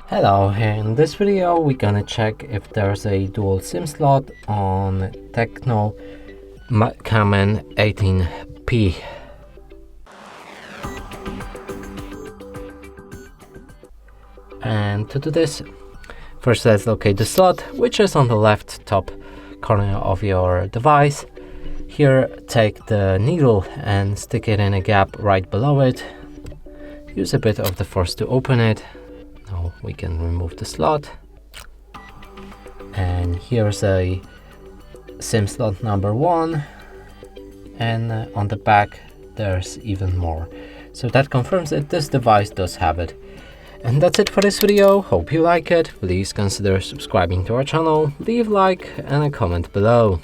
Hello, in this video we're gonna check if there's a dual SIM slot on Tecno Camon 18p. And to do this, first let's locate the slot, which is on the left top corner of your device. Here, take the needle and stick it in a gap right below it. Use a bit of the force to open it. Now we can remove the slot. And here's a SIM slot number 1. And on the back there's even more. So that confirms that this device does have it. And that's it for this video. Hope you like it. Please consider subscribing to our channel, leave a like and a comment below.